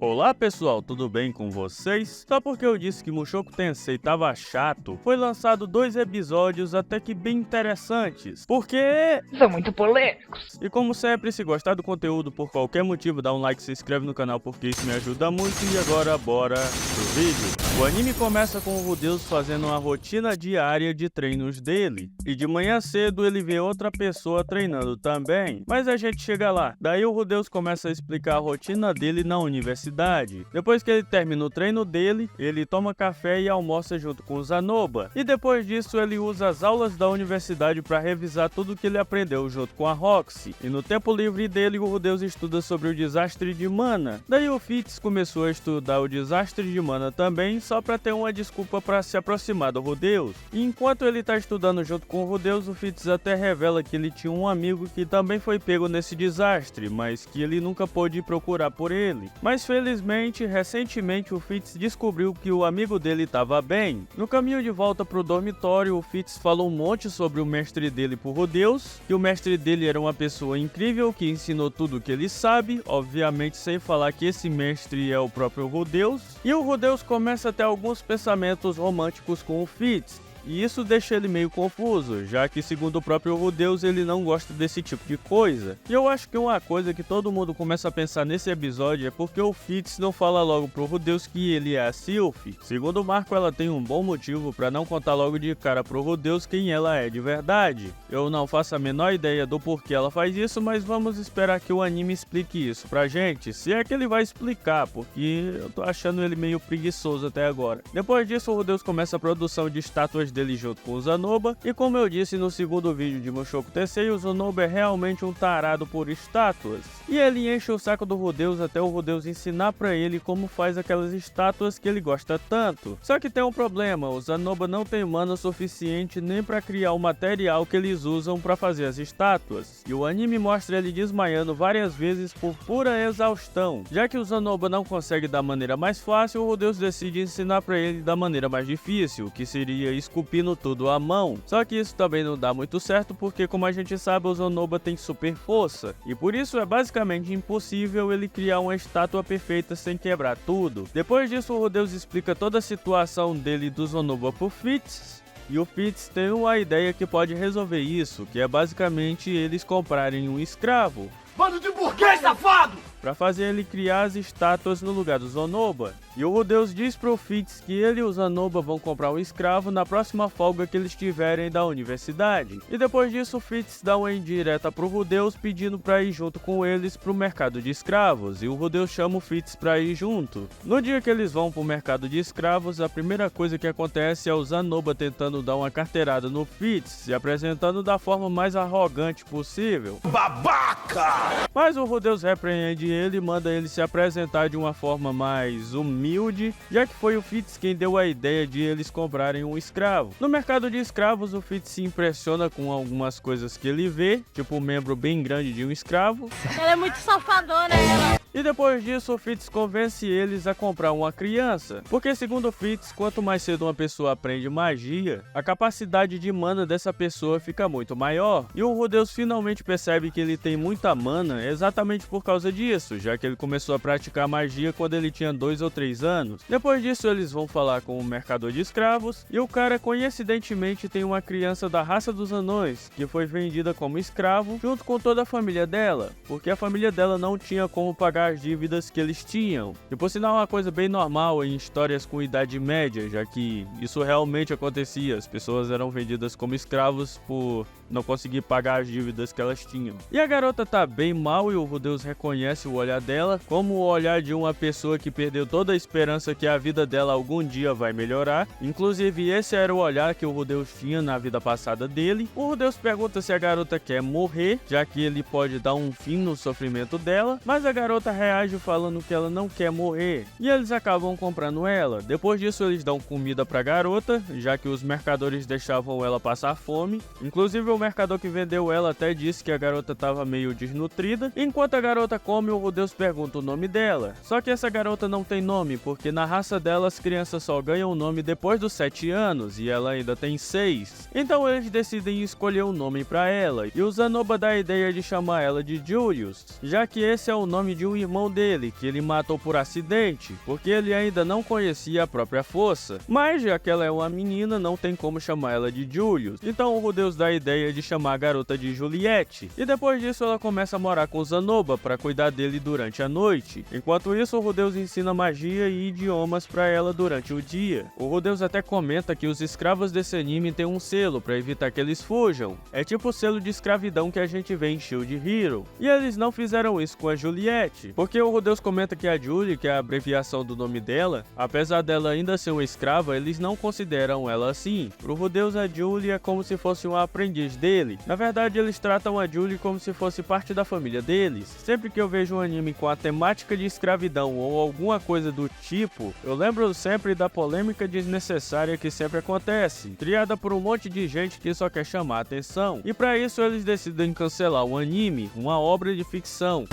Olá pessoal, tudo bem com vocês? Só porque eu disse que Mushoku Tensei tava chato, foi lançado 2 episódios até que bem interessantes, porque são muito polêmicos. E como sempre, se gostar do conteúdo por qualquer motivo, dá um like e se inscreve no canal porque isso me ajuda muito. E agora bora pro vídeo. O anime começa com o Rudeus fazendo uma rotina diária de treinos dele, e de manhã cedo ele vê outra pessoa treinando também, mas a gente chega lá. Daí o Rudeus começa a explicar a rotina dele na universidade. Depois que ele termina o treino dele, ele toma café e almoça junto com o Zanoba, e depois disso ele usa as aulas da universidade para revisar tudo que ele aprendeu junto com a Roxy. E no tempo livre dele, o Rudeus estuda sobre o desastre de Mana. Daí o Fitz começou a estudar o desastre de Mana também, só para ter uma desculpa para se aproximar do Rudeus. E enquanto ele tá estudando junto com o Rudeus, o Fitz até revela que ele tinha um amigo que também foi pego nesse desastre, mas que ele nunca pôde procurar por ele. Mas felizmente, recentemente o Fitz descobriu que o amigo dele estava bem. No caminho de volta pro dormitório, o Fitz falou um monte sobre o mestre dele pro Rudeus, que o mestre dele era uma pessoa incrível que ensinou tudo o que ele sabe, obviamente sem falar que esse mestre é o próprio Rudeus. E o Rudeus começa a ter alguns pensamentos românticos com o Fitz. E isso deixa ele meio confuso, já que segundo o próprio Rudeus ele não gosta desse tipo de coisa. E eu acho que uma coisa que todo mundo começa a pensar nesse episódio é porque o Fitz não fala logo pro Rudeus que ele é a Sylph. Segundo o Marco, ela tem um bom motivo pra não contar logo de cara pro Rudeus quem ela é de verdade. Eu não faço a menor ideia do porquê ela faz isso, mas vamos esperar que o anime explique isso pra gente, se é que ele vai explicar, porque eu tô achando ele meio preguiçoso até agora. Depois disso, o Rudeus começa a produção de estátuas dele junto com o Zanoba, e como eu disse no segundo vídeo de Mushoku Tensei, o Zanoba é realmente um tarado por estátuas, e ele enche o saco do Rudeus até o Rudeus ensinar pra ele como faz aquelas estátuas que ele gosta tanto. Só que tem um problema, o Zanoba não tem mana suficiente nem pra criar o material que eles usam pra fazer as estátuas, e o anime mostra ele desmaiando várias vezes por pura exaustão. Já que o Zanoba não consegue da maneira mais fácil, o Rudeus decide ensinar pra ele da maneira mais difícil, que seria esculpindo tudo à mão. Só que isso também não dá muito certo porque, como a gente sabe, o Zanoba tem super força, e por isso é basicamente impossível ele criar uma estátua perfeita sem quebrar tudo. Depois disso, o Rudeus explica toda a situação dele e do Zanoba pro Fitz, e o Fitz tem uma ideia que pode resolver isso, que é basicamente eles comprarem um escravo. Bando de burguês safado! Pra fazer ele criar as estátuas no lugar do Zanoba. E o Rudeus diz pro Fitz que ele e o Zanoba vão comprar um escravo na próxima folga que eles tiverem da universidade. E depois disso o Fitz dá uma indireta pro Rudeus pedindo pra ir junto com eles pro mercado de escravos, e o Rudeus chama o Fitz pra ir junto. No dia que eles vão pro mercado de escravos, a primeira coisa que acontece é o Zanoba tentando dar uma carteirada no Fitz, se apresentando da forma mais arrogante possível. Babaca! Mas o Rudeus repreende ele e manda ele se apresentar de uma forma mais humilde, já que foi o Fitz quem deu a ideia de eles comprarem um escravo. No mercado de escravos, o Fitz se impressiona com algumas coisas que ele vê, tipo um membro bem grande de um escravo. Ela é muito safadona, ela. E depois disso, o Fitz convence eles a comprar uma criança, porque segundo o Fitz, quanto mais cedo uma pessoa aprende magia, a capacidade de mana dessa pessoa fica muito maior. E o Rudeus finalmente percebe que ele tem muita mana exatamente por causa disso, já que ele começou a praticar magia quando ele tinha 2 ou 3 anos. Depois disso, eles vão falar com o mercador de escravos, e o cara coincidentemente tem uma criança da raça dos anões, que foi vendida como escravo, junto com toda a família dela, porque a família dela não tinha como pagar as dívidas que eles tinham. E por sinal, é uma coisa bem normal em histórias com idade média, já que isso realmente acontecia, as pessoas eram vendidas como escravos por não conseguir pagar as dívidas que elas tinham. E a garota tá bem mal, e o Rudeus reconhece o olhar dela como o olhar de uma pessoa que perdeu toda a esperança que a vida dela algum dia vai melhorar. Inclusive, esse era o olhar que o Rudeus tinha na vida passada dele. O Rudeus pergunta se a garota quer morrer, já que ele pode dar um fim no sofrimento dela, mas a garota reage falando que ela não quer morrer, e eles acabam comprando ela. Depois disso, eles dão comida pra garota, já que os mercadores deixavam ela passar fome. Inclusive, o mercador que vendeu ela até disse que a garota estava meio desnutrida. Enquanto a garota come, o Rudeus pergunta o nome dela. Só que essa garota não tem nome, porque na raça dela as crianças só ganham o nome depois dos 7 anos, e ela ainda tem 6. Então eles decidem escolher um nome pra ela, e o Zanoba dá a ideia de chamar ela de Julius, já que esse é o nome de um irmão dele, que ele matou por acidente, porque ele ainda não conhecia a própria força. Mas já que ela é uma menina, não tem como chamar ela de Julius. Então o Rudeus dá a ideia de chamar a garota de Juliette. E depois disso ela começa a morar com Zanoba para cuidar dele durante a noite. Enquanto isso, o Rudeus ensina magia e idiomas para ela durante o dia. O Rudeus até comenta que os escravos desse anime têm um selo para evitar que eles fujam. É tipo o selo de escravidão que a gente vê em Shield Hero. E eles não fizeram isso com a Juliette, porque o Rudeus comenta que a Julie, que é a abreviação do nome dela, apesar dela ainda ser uma escrava, eles não consideram ela assim. Pro Rudeus, a Julie é como se fosse uma aprendiz dele. Na verdade, eles tratam a Julie como se fosse parte da família deles. Sempre que eu vejo um anime com a temática de escravidão ou alguma coisa do tipo, eu lembro sempre da polêmica desnecessária que sempre acontece, criada por um monte de gente que só quer chamar a atenção. E para isso eles decidem cancelar o anime, uma obra de ficção.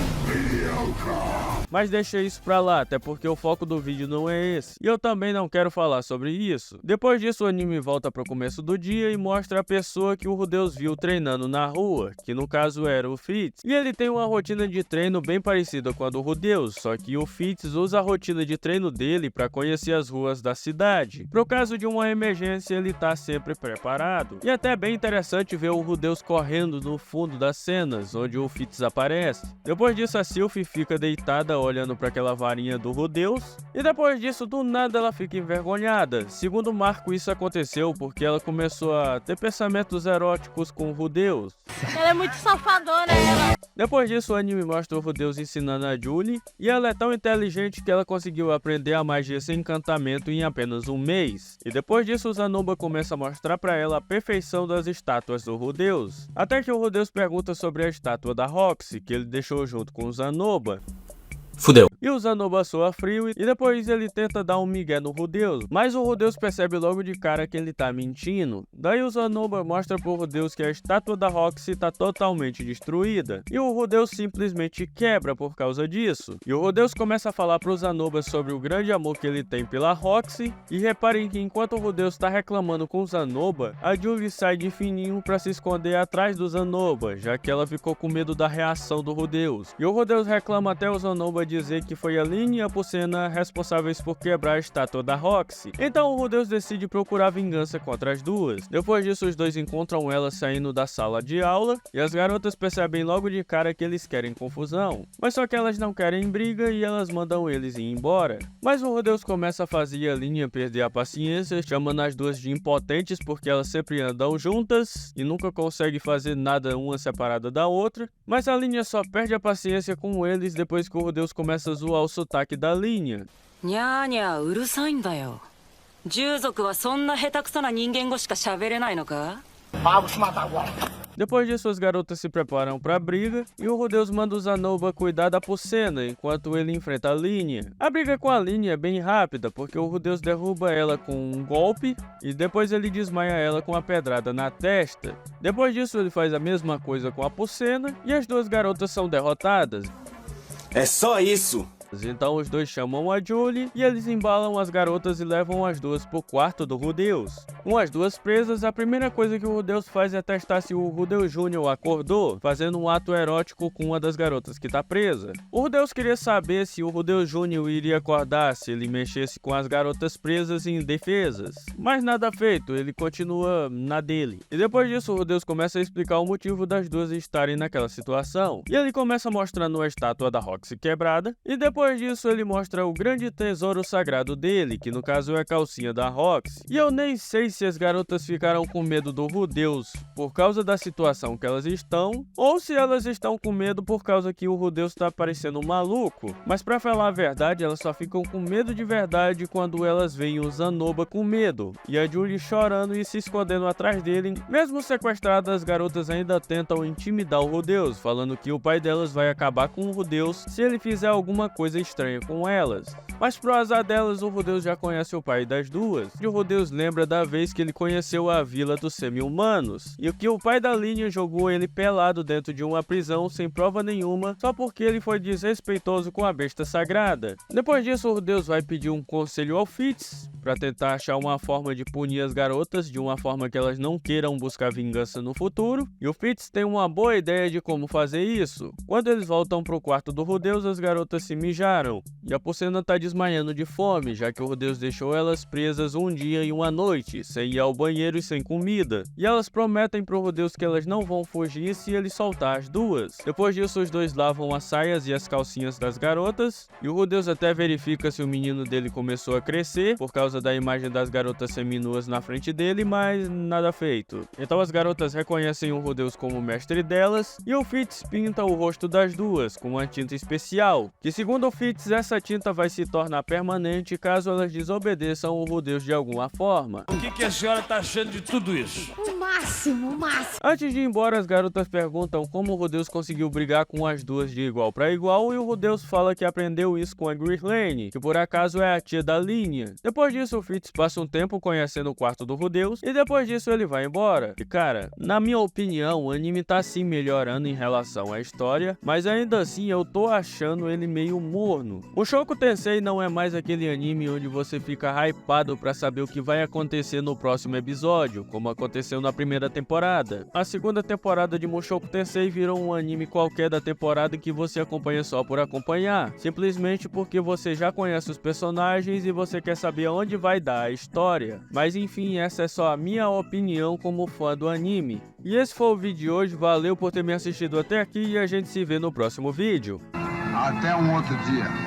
Mas deixa isso pra lá, até porque o foco do vídeo não é esse. E eu também não quero falar sobre isso. Depois disso, o anime volta pro começo do dia e mostra a pessoa que o Rudeus viu treinando na rua, que no caso era o Fitz. E ele tem uma rotina de treino bem parecida com a do Rudeus, só que o Fitz usa a rotina de treino dele para conhecer as ruas da cidade. Pro caso de uma emergência, ele tá sempre preparado. E até é bem interessante ver o Rudeus correndo no fundo das cenas, onde o Fitz aparece. Depois disso, a Sylphie fica deitada olhando para aquela varinha do Rudeus, e depois disso do nada ela fica envergonhada. Segundo Marco, isso aconteceu porque ela começou a ter pensamentos eróticos com o Rudeus. Ela é muito safadona, ela. Depois disso, o anime mostra o Rudeus ensinando a Julie, e ela é tão inteligente que ela conseguiu aprender a magia sem encantamento em apenas um mês. E depois disso, o Zanoba começa a mostrar para ela a perfeição das estátuas do Rudeus. Até que o Rudeus pergunta sobre a estátua da Roxy, que ele deixou junto com o Zanoba. Fudeu. E o Zanoba soa frio e depois ele tenta dar um migué no Rudeus, mas o Rudeus percebe logo de cara que ele tá mentindo. Daí o Zanoba mostra pro Rudeus que a estátua da Roxy tá totalmente destruída, e o Rudeus simplesmente quebra por causa disso. E o Rudeus começa a falar pro Zanoba sobre o grande amor que ele tem pela Roxy, e reparem que enquanto o Rudeus tá reclamando com o Zanoba, a Julie sai de fininho pra se esconder atrás do Zanoba, já que ela ficou com medo da reação do Rudeus. E o Rudeus reclama até o Zanoba dizer que foi a Lynn e a Pucena responsáveis por quebrar a estátua da Roxy. Então o Rudeus decide procurar vingança contra as duas. Depois disso, os dois encontram ela saindo da sala de aula, e as garotas percebem logo de cara que eles querem confusão. Mas só que elas não querem briga e elas mandam eles ir embora. Mas o Rudeus começa a fazer a Lynn perder a paciência, chamando as duas de impotentes porque elas sempre andam juntas e nunca conseguem fazer nada uma separada da outra. Mas a Lynn só perde a paciência com eles depois que o Rudeus começa a zoar o sotaque da Lynn. にゃーにゃーうるさいんだよ。従属はそんな下手くそな人間語しか喋れないのか？ Vamos te matar agora. Depois disso, as garotas se preparam pra briga e o Rudeus manda o Zanoba cuidar da Pucena enquanto ele enfrenta a Lynn. A briga com a Lynn é bem rápida porque o Rudeus derruba ela com um golpe e depois ele desmaia ela com uma pedrada na testa. Depois disso, ele faz a mesma coisa com a Pucena e as duas garotas são derrotadas. É só isso. Então os dois chamam a Julie e eles embalam as garotas e levam as duas pro quarto do Rudeus. Com as duas presas, a primeira coisa que o Rudeus faz é testar se o Rudeus Jr. acordou, fazendo um ato erótico com uma das garotas que tá presa. O Rudeus queria saber se o Rudeus Jr. iria acordar se ele mexesse com as garotas presas em defesas. Mas nada feito, ele continua na dele. E depois disso, o Rudeus começa a explicar o motivo das duas estarem naquela situação. E ele começa mostrando a estátua da Roxy quebrada, e depois disso ele mostra o grande tesouro sagrado dele, que no caso é a calcinha da Roxy. E eu nem sei se as garotas ficaram com medo do Rudeus por causa da situação que elas estão, ou se elas estão com medo por causa que o Rudeus tá parecendo um maluco. Mas pra falar a verdade, elas só ficam com medo de verdade quando elas veem o Zanoba com medo, e a Julie chorando e se escondendo atrás dele. Mesmo sequestradas, as garotas ainda tentam intimidar o Rudeus, falando que o pai delas vai acabar com o Rudeus se ele fizer alguma coisa estranha com elas. Mas pro azar delas, o Rudeus já conhece o pai das duas, e o Rudeus lembra da vez que ele conheceu a vila dos semi-humanos, e que o pai da Lynn jogou ele pelado dentro de uma prisão sem prova nenhuma, só porque ele foi desrespeitoso com a besta sagrada. Depois disso, o Rudeus vai pedir um conselho ao Fitz, para tentar achar uma forma de punir as garotas de uma forma que elas não queiram buscar vingança no futuro, e o Fitz tem uma boa ideia de como fazer isso. Quando eles voltam pro quarto do Rudeus, as garotas se mijaram, e a Pucena tá desmaiando de fome, já que o Rudeus deixou elas presas um dia e uma noite, sem ir ao banheiro e sem comida, e elas prometem pro Rudeus que elas não vão fugir se ele soltar as duas. Depois disso, os dois lavam as saias e as calcinhas das garotas, e o Rudeus até verifica se o menino dele começou a crescer, por causa da imagem das garotas seminuas na frente dele, mas nada feito. Então as garotas reconhecem o Rudeus como o mestre delas, e o Fitz pinta o rosto das duas com uma tinta especial, que segundo o Fitz, essa tinta vai se tornar permanente caso elas desobedeçam o Rudeus de alguma forma. O que a senhora tá achando de tudo isso? O máximo, o máximo. Antes de ir embora, as garotas perguntam como o Rudeus conseguiu brigar com as duas de igual para igual, e o Rudeus fala que aprendeu isso com a Ghislaine, que por acaso é a tia da linha. Depois disso, o Fitz passa um tempo conhecendo o quarto do Rudeus, e depois disso ele vai embora. E cara, na minha opinião, o anime tá sim melhorando em relação à história, mas ainda assim eu tô achando ele meio morno. Mushoku Tensei não é mais aquele anime onde você fica hypado pra saber o que vai acontecer no próximo episódio, como aconteceu na primeira temporada. A segunda temporada de Mushoku Tensei virou um anime qualquer da temporada que você acompanha só por acompanhar, simplesmente porque você já conhece os personagens e você quer saber onde vai dar a história. Mas enfim, essa é só a minha opinião como fã do anime. E esse foi o vídeo de hoje, valeu por ter me assistido até aqui e a gente se vê no próximo vídeo. Até um outro dia.